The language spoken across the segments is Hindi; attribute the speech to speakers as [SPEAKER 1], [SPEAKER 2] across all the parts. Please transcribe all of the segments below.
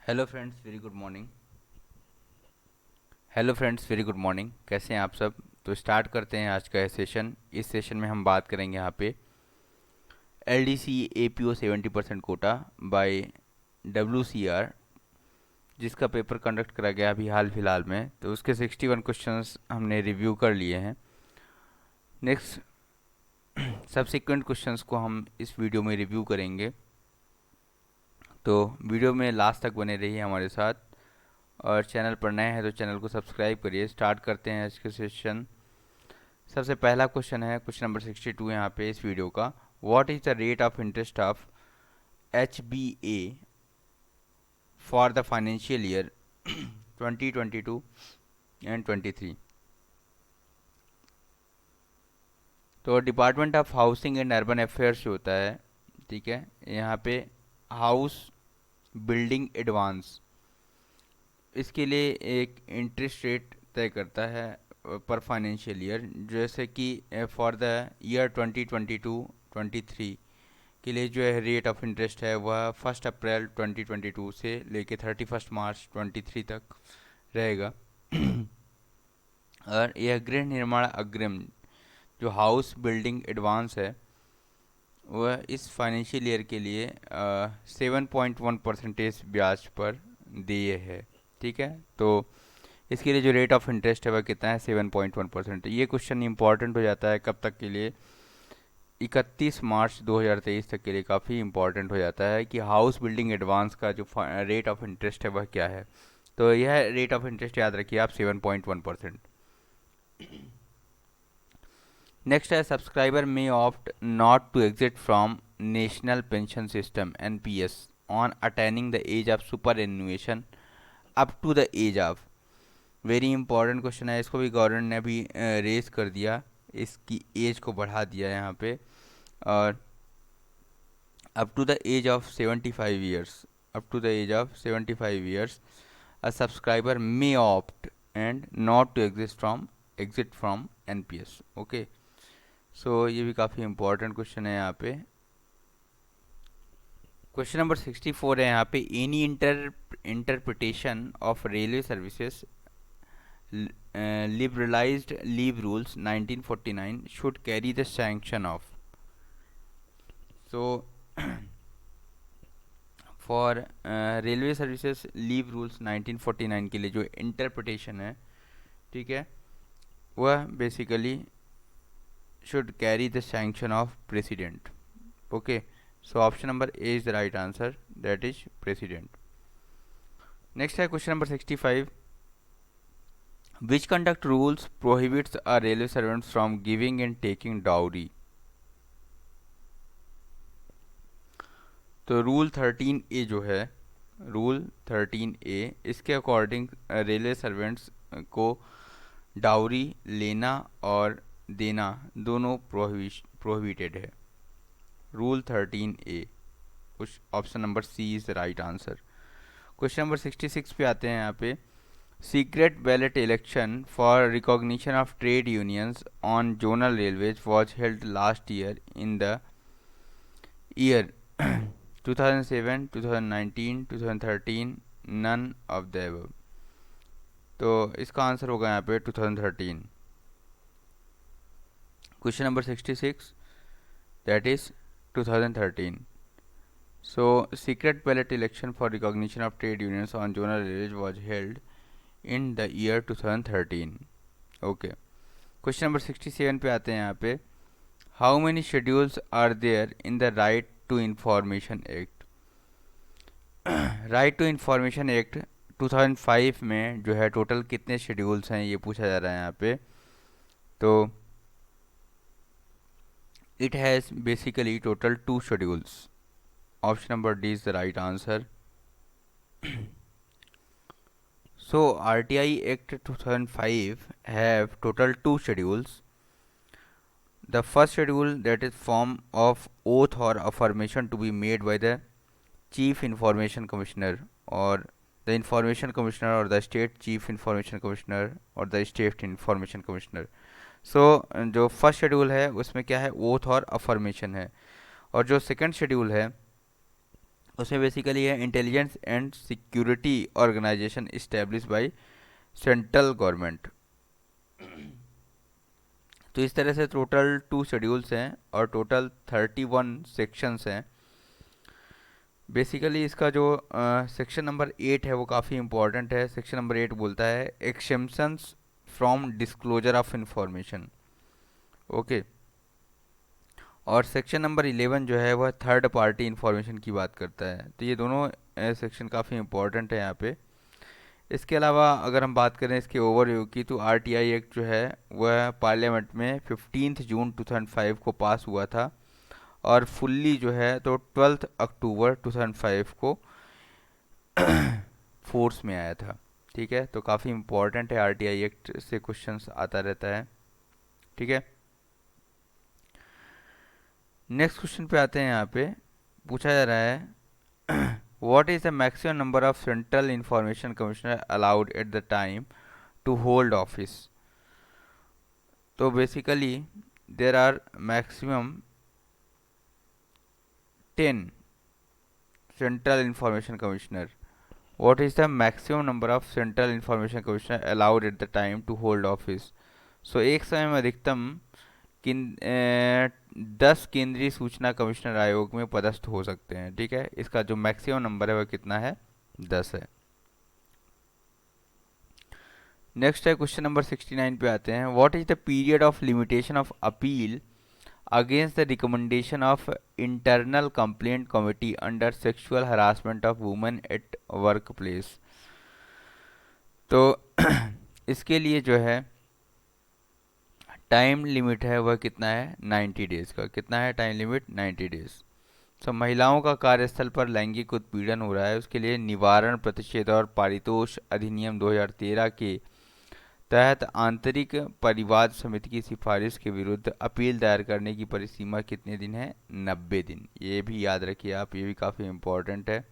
[SPEAKER 1] Hello friends, very good morning. Hello friends, very good morning. कैसे हैं आप सब? तो स्टार्ट करते हैं आज का ये सेशन। इस सेशन में हम बात करेंगे यहाँ पे L D C A P O 70% quota by WCR, जिसका पेपर कंडक्ट करा गया अभी हाल फिलहाल में। तो उसके 61 क्वेश्चंस हमने रिव्यू कर लिए हैं। नेक्स्ट सब्सिक्वेंट क्वेश्चंस को हम इस वीडियो में रिव्यू करेंगे। तो वीडियो में लास्ट तक बने रहिए हमारे साथ, और चैनल पर नए हैं तो चैनल को सब्सक्राइब करिए। स्टार्ट करते हैं आज के सेशन। सबसे पहला क्वेश्चन है, क्वेश्चन नंबर 62 यहाँ पे इस वीडियो का। What is the rate of interest of HBA for the financial year 2022 and 23? तो department of housing and urban affairs जो होता है, ठीक है, यहाँ पे हाउस बिल्डिंग एडवांस, इसके लिए एक इंटरेस्ट रेट तय करता है पर फाइनेंशियल ईयर। जैसे कि फॉर द ईयर 2022-23 के लिए जो है रेट ऑफ इंटरेस्ट है वह 1 अप्रैल 2022 से लेके 31 मार्च 23 तक रहेगा। और यह गृह निर्माण अग्रिम जो हाउस बिल्डिंग एडवांस है वह इस फाइनेंशियल ईयर के लिए 7.1% ब्याज पर देय है। ठीक है, तो इसके लिए जो रेट ऑफ इंटरेस्ट है वह कितना है? 7.1%। ये क्वेश्चन इंपॉर्टेंट हो जाता है कब तक के लिए? 31 मार्च 2023 तक के लिए काफ़ी इंपॉर्टेंट हो जाता है कि हाउस बिल्डिंग एडवांस का जो रेट ऑफ इंटरेस्ट है वह क्या है। तो यह रेट ऑफ इंटरेस्ट याद रखिए आप, 7.1%। नेक्स्ट है, subscriber may opt not to exit from national pension system NPS on attaining the age of superannuation up to the age of. Very important question है, इसको भी गवर्नमेंट ने अभी रेज कर दिया, इसकी एज को बढ़ा दिया यहाँ पे। और up to the age of 75 years, up to the age of 75 years a subscriber may opt and not to exit from NPS। Okay, so ये भी काफ़ी इंपॉर्टेंट क्वेश्चन है यहाँ पे। क्वेश्चन नंबर 64 है यहाँ पे, any interpretation of railway services liberalized leave rules 1949 should carry the sanction of. So for railway services leave rules 1949 के लिए जो इंटरप्रिटेशन है, ठीक है, वह basically should carry the sanction of president. Okay, so option number A is the right answer, that is president. Next है question number 65, which conduct rules prohibits a railway servant from giving and taking dowry? तो रूल 13A जो है, रूल 13A, इसके अकॉर्डिंग रेलवे सर्वेंट्स को डाउरी लेना और देना दोनों प्रोहिबिटेड है। रूल 13A, कुछ option number C is the right answer. Question number 66 पे आते हैं यहाँ पे, secret ballot election for recognition of trade unions on zonal railways was held last year in the year 2007, 2019, 2013, none of the above. तो इसका आंसर होगा यहाँ पे 2013। Question number 66, that is 2013। So secret ballot election for recognition of trade unions on zonal railways was held in the year 2013। Okay, question number 67 पे आते हैं यहाँ पे, how many schedules are there in the right to information act? Right to information act 2005 में जो है टोटल कितने शेड्यूल्स हैं ये पूछा जा रहा है यहाँ पे। तो it has basically total 2 schedules. Option number D is the right answer. So RTI act 2005 have total 2 schedules. The first schedule, that is form of oath or affirmation to be made by the Chief Information Commissioner or the Information Commissioner or the State Chief Information Commissioner or the State Information Commissioner. So जो फर्स्ट शेड्यूल है उसमें क्या है? ओथ और अफर्मेशन है। और जो सेकंड शेड्यूल है उसमें बेसिकली है intelligence and security organisation establish by central government. तो इस तरह से टोटल 2 शेड्यूल्स हैं और टोटल 31 सेक्शंस हैं। बेसिकली इसका जो सेक्शन नंबर 8 है वो काफ़ी इंपॉर्टेंट है। सेक्शन नंबर 8 बोलता है exemptions from disclosure of information. Okay. और सेक्शन नंबर 11 जो है वह थर्ड पार्टी इंफॉर्मेशन की बात करता है। तो ये दोनों सेक्शन काफ़ी इंपॉर्टेंट है यहाँ पे। इसके अलावा अगर हम बात करें इसके ओवरव्यू की, तो आरटीआई एक्ट जो है वह पार्लियामेंट में 15 जून 2005 को पास हुआ था और फुल्ली जो है तो 12 अक्टूबर 2005 को फोर्स में आया था। ठीक है, तो काफ़ी इंपॉर्टेंट है, आरटीआई एक्ट से क्वेश्चंस आता रहता है। ठीक है, नेक्स्ट क्वेश्चन पे आते हैं। यहाँ पे पूछा जा रहा है what is the maximum number of central information commissioner allowed at the time to hold office. तो basically there are maximum 10 central information commissioner. What is the maximum number of central information commissioner allowed at the time to hold office. So एक समय में अधिकतम 10 केंद्रीय सूचना कमिश्नर आयोग में पदस्थ हो सकते हैं। ठीक है, इसका जो मैक्सिमम नंबर है वह कितना है, 10 है। नेक्स्ट है क्वेश्चन नंबर 69 पे आते हैं। What is the period of limitation of appeal against the recommendation of internal complaint committee under sexual harassment of women at work place. तो इसके लिए जो है टाइम लिमिट है वह कितना है, 90 डेज का। कितना है टाइम लिमिट, 90 डेज। तो महिलाओं का कार्यस्थल पर लैंगिक उत्पीड़न हो रहा है, उसके लिए निवारण प्रतिषेध और पारितोष अधिनियम 2013 के तहत आंतरिक परिवाद समिति की सिफारिश के विरुद्ध अपील दायर करने की परिसीमा कितने दिन है, 90 दिन। ये भी याद रखिए आप, ये भी काफ़ी इम्पोर्टेंट है।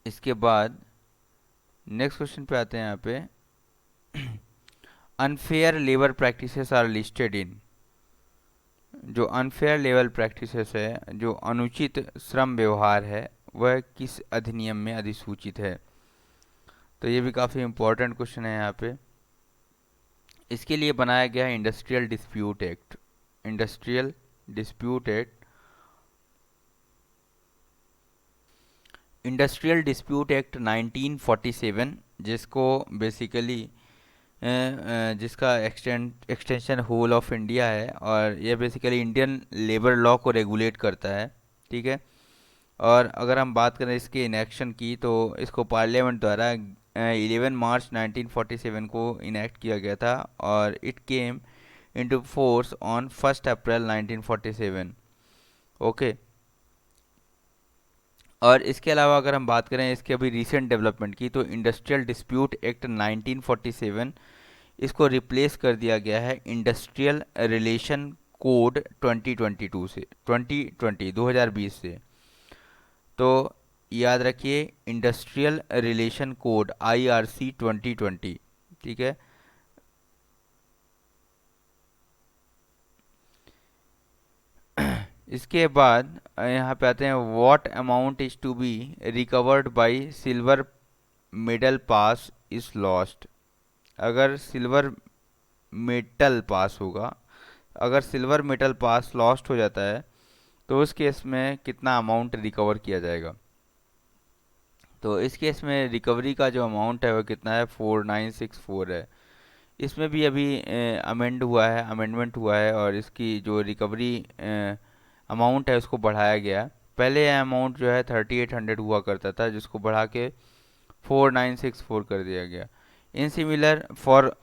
[SPEAKER 1] इसके बाद नेक्स्ट क्वेश्चन पे आते हैं। यहाँ पे unfair labour practices are listed in. जो अनफेयर लेबर प्रैक्टिसेस है, जो अनुचित श्रम व्यवहार है, वह किस अधिनियम में अधिसूचित है। तो ये भी काफ़ी इम्पोर्टेंट क्वेश्चन है यहाँ पे। इसके लिए बनाया गया है industrial dispute act. Industrial dispute act, industrial dispute act 1947, जिसको बेसिकली जिसका एक्सटेंशन होल ऑफ इंडिया है, और यह बेसिकली इंडियन लेबर लॉ को रेगुलेट करता है। ठीक है, और अगर हम बात करें इसके इनेक्शन की, तो इसको पार्लियामेंट द्वारा 11 मार्च 1947 को इनेक्ट किया गया था और it came into force on 1 April 1947। Okay. और इसके अलावा अगर हम बात करें इसके अभी रिसेंट डेवलपमेंट की, तो इंडस्ट्रियल डिस्प्यूट एक्ट 1947, इसको रिप्लेस कर दिया गया है इंडस्ट्रियल रिलेशन कोड 2022 से, 2020 से। तो याद रखिए इंडस्ट्रियल रिलेशन कोड IRC 2020। ठीक है, इसके बाद यहाँ पे आते हैं what amount is to be recovered by silver medal pass is lost. अगर सिल्वर मेटल पास होगा, अगर सिल्वर मेटल पास लॉस्ट हो जाता है, तो उस केस में कितना अमाउंट रिकवर किया जाएगा। तो इस केस में रिकवरी का जो अमाउंट है वो कितना है, 4964 है। इसमें भी अभी अमेंडमेंट हुआ है और इसकी जो रिकवरी अमाउंट है उसको बढ़ाया गया। पहले यह अमाउंट जो है 3800 हुआ करता था, जिसको बढ़ा के 4964 कर दिया गया। In similar for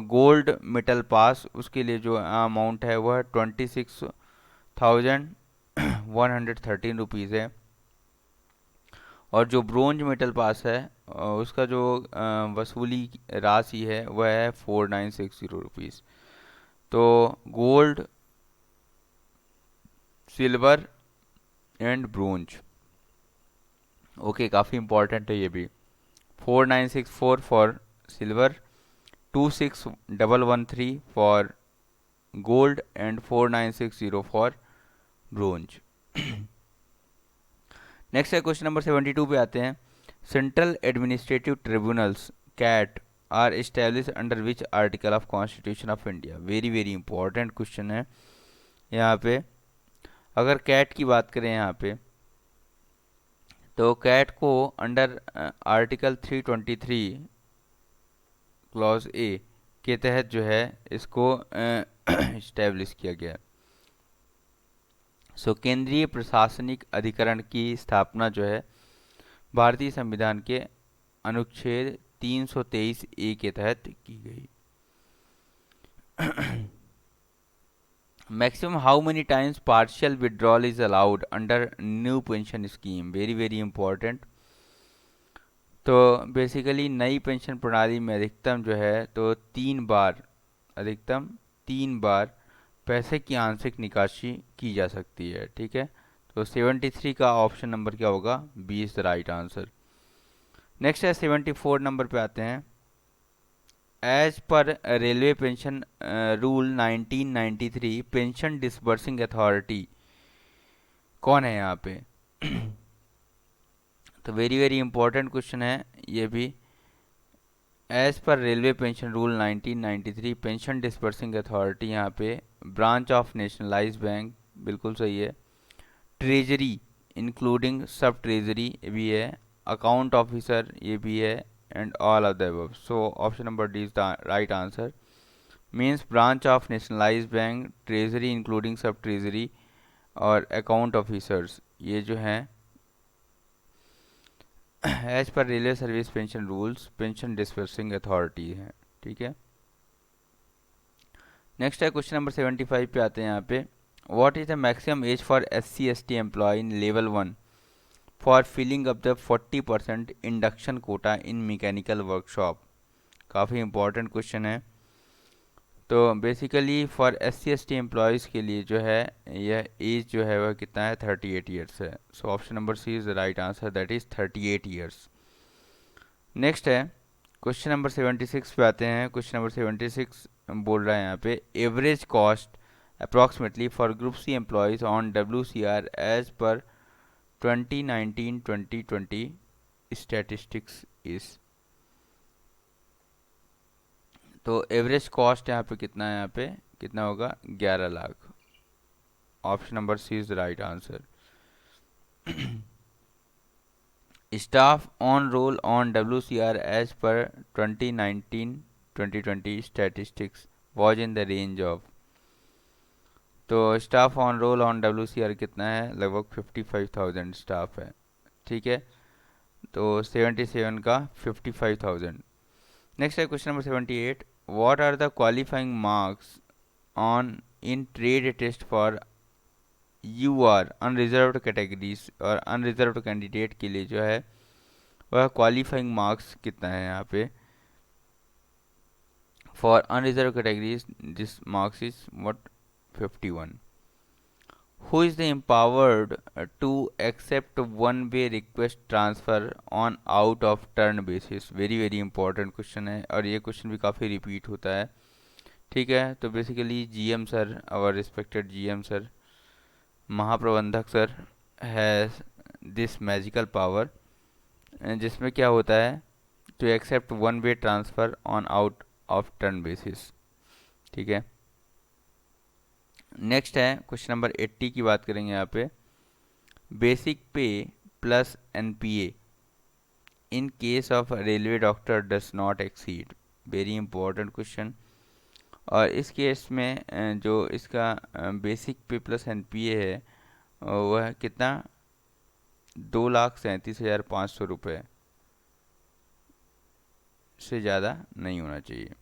[SPEAKER 1] gold metal pass, उसके लिए जो अमाउंट है वह 26,113 रुपीज़ है। और जो ब्रोंज मेटल पास है उसका जो वसूली राशि है वह है 4960 रुपीज़। तो gold, silver and bronze, okay, काफ़ी इंपॉर्टेंट है ये भी। 4964 for silver, 26113 for gold and 4960 for bronze. Next है क्वेश्चन नंबर 72 पे आते हैं। Central administrative tribunals CAT are establish under which article of constitution of India. Very very important question है यहाँ पे। अगर कैट की बात करें यहाँ पे, तो कैट को अंडर आर्टिकल 323 क्लॉज ए के तहत जो है इसको इस्टेब्लिश किया गया। सो केंद्रीय प्रशासनिक अधिकरण की स्थापना जो है भारतीय संविधान के अनुच्छेद 323 ए के तहत की गई। Maximum how many times partial withdrawal is allowed under new pension scheme. Very very important. तो बेसिकली नई पेंशन प्रणाली में अधिकतम जो है तो 3 बार, अधिकतम 3 बार पैसे की आंशिक निकासी की जा सकती है। ठीक है, तो 73 का ऑप्शन नंबर क्या होगा? B is the right answer. Next है 74 नंबर पे आते हैं। As per railway pension rule 1993 pension disbursing authority कौन है यहाँ पे? तो वेरी वेरी इंपॉर्टेंट क्वेश्चन है ये भी। As per railway pension rule 1993 pension disbursing authority यहाँ पे ब्रांच ऑफ नेशनलाइज बैंक, बिल्कुल सही है। ट्रेजरी इंक्लूडिंग सब ट्रेजरी ये भी है। अकाउंट ऑफिसर ये भी है। And all of the above. So option number D is the right answer. Means branch of nationalise bank, treasury including sub treasury और अकाउंट ऑफिसर्स, ये जो हैं as per railway service pension rules pension disbursing authority है। ठीक है, नेक्स्ट है क्वेश्चन नंबर 75 पे आते हैं यहाँ पे। What is the maximum age for SC/ST employ in level 1 for filling up the 40% induction quota in mechanical workshop. काफ़ी इंपॉर्टेंट क्वेश्चन है। तो बेसिकली फॉर SC/ST एम्प्लॉयज़ के लिए जो है यह एज जो है वह कितना है? 38 ईयर्स है। So option number C is the right answer, that is 38 years. Next है क्वेश्चन नंबर 76 पे आते हैं। क्वेश्चन नंबर 76 बोल रहा है यहाँ पे average cost approximately for group C employees on WCR as per 2019-2020 statistics is. तो एवरेज कॉस्ट यहाँ पे कितना है? यहाँ पे कितना होगा? 11 lakh. Option number C is the right answer. Staff on roll on WCR as per 2019-2020 statistics was in the range of. तो staff on roll on WCR कितना है? लगभग 55,000 स्टाफ है। ठीक है, तो 77 का 55,000। नेक्स्ट है question number 78। What are the qualifying marks on in trade test for UR unreserved categories और अनरिजर्व्ड कैंडिडेट के लिए जो है वह क्वालिफाइंग मार्क्स कितना है यहाँ पे? For unreserve categories this marks is what? 51। Who is the empowered to accept one way request transfer on out of turn basis? Very very important question है और ये क्वेश्चन भी काफ़ी रिपीट होता है। ठीक है, तो basically GM sir, our respected GM sir, महाप्रबंधक sir has this magical power, जिसमें क्या होता है? To accept one way transfer on out of turn basis. ठीक है, नेक्स्ट है क्वेश्चन नंबर 80 की बात करेंगे यहाँ पे। Basic pay plus NPA in case of railway doctor does not exceed. Very important question. और इस केस में जो इसका बेसिक पे प्लस NPA है वह कितना? 2,37,500 रुपये से ज़्यादा नहीं होना चाहिए।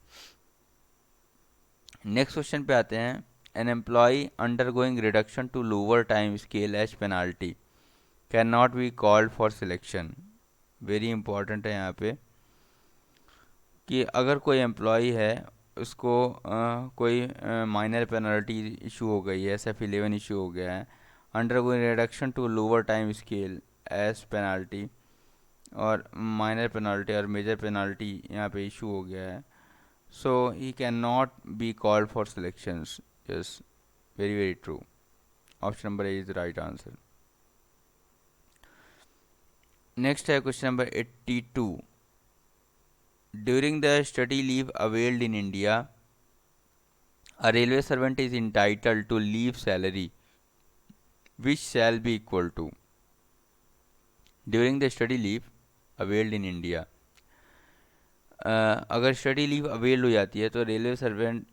[SPEAKER 1] नेक्स्ट क्वेश्चन पे आते हैं। An employ undergoing reduction to lower time scale as penalty can not be called for selection. Very important है यहाँ पे कि अगर कोई एम्प्लॉय है उसको कोई माइनर पेनल्टी इशू हो गई है, SF11 इशू हो गया है, undergoing reduction to lower time scale as penalty, और माइनर पेनल्टी और मेजर पेनल्टी यहाँ पे इशू हो गया है, so he cannot be called for selections. Yes, very very true. Option number A is the right answer. Next है question number 82। During the study leave availed in India, a railway servant is entitled to leave salary which shall be equal to during the study leave availed in India। अगर स्टडी लीव अवेल हो जाती है तो रेलवे सर्वेंट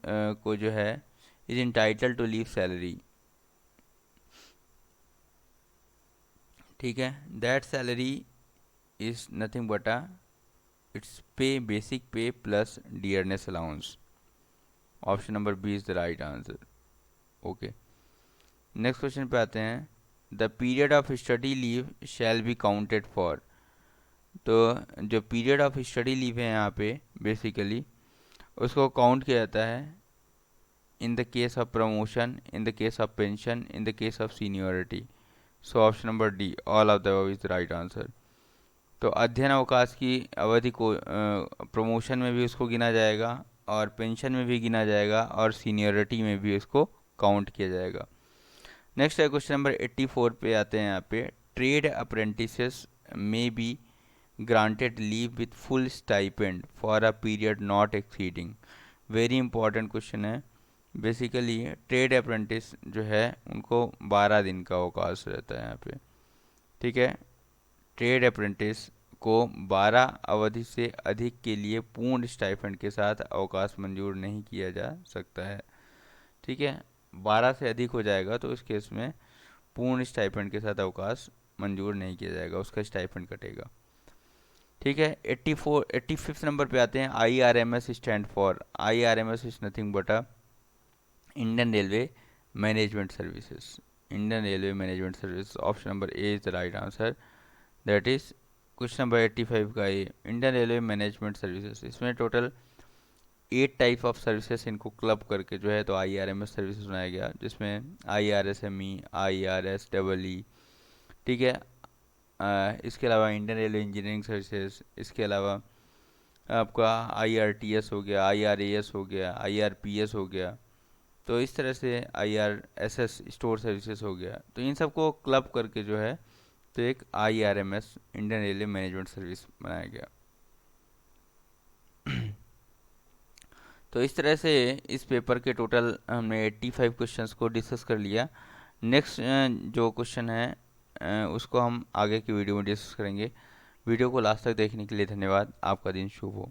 [SPEAKER 1] को जो है is entitle to leave salary, ठीक है। That salary is nothing but its pay, basic pay plus dearness allowance. Option number B is the right answer. Okay, next question पे आते हैं। The period of study leave shall be counted for. तो जो पीरियड ऑफ स्टडी लीव है यहाँ पे बेसिकली उसको काउंट किया जाता है in the case of promotion, in the case of pension, in the case of seniority. So option number D all of the above is the right answer. तो अध्ययन अवकाश की अवधि को प्रमोशन में भी उसको गिना जाएगा और पेंशन में भी गिना जाएगा और सीनियरिटी में भी उसको काउंट किया जाएगा। नेक्स्ट है क्वेश्चन नंबर 84 पे आते हैं। यहाँ पे ट्रेड अप्रेंटिसेस में B granted leave with full stipend for a period not exceeding। Very important question है। बेसिकली ट्रेड अप्रेंटिस जो है उनको 12 दिन का अवकाश रहता है यहाँ पे, ठीक है। ट्रेड अप्रेंटिस को 12 अवधि से अधिक के लिए पूर्ण स्टाइपेंड के साथ अवकाश मंजूर नहीं किया जा सकता है, ठीक है। 12 से अधिक हो जाएगा तो इस केस में पूर्ण स्टाइपेंड के साथ अवकाश मंजूर नहीं किया जाएगा, उसका स्टाइपेंड कटेगा, ठीक है। 85 नंबर पे आते हैं। IRMS stand for, IRMS is nothing but Indian railway management services. Indian railway management service, option number A is the right answer. That is question number 85 का ये इंडियन रेलवे मैनेजमेंट सर्विसेज। इसमें टोटल 8 टाइप ऑफ सर्विसेज इनको क्लब करके जो है तो IRMS सर्विसेज बनाया गया, जिसमें IRSME, IRSEE, ठीक है। इसके अलावा इंडियन रेलवे इंजीनियरिंग सर्विसेज, इसके अलावा आपका IRTS हो गया, IRAS हो गया, IRPS हो गया। तो इस तरह से IRSS स्टोर सर्विसेज हो गया। तो इन सबको क्लब करके जो है तो एक IRMS Indian railway management service बनाया गया। तो इस तरह से इस पेपर के टोटल हमने 85 क्वेश्चंस को डिस्कस कर लिया। नेक्स्ट जो क्वेश्चन है उसको हम आगे की वीडियो में डिस्कस करेंगे। वीडियो को लास्ट तक देखने के लिए धन्यवाद। आपका दिन शुभ हो।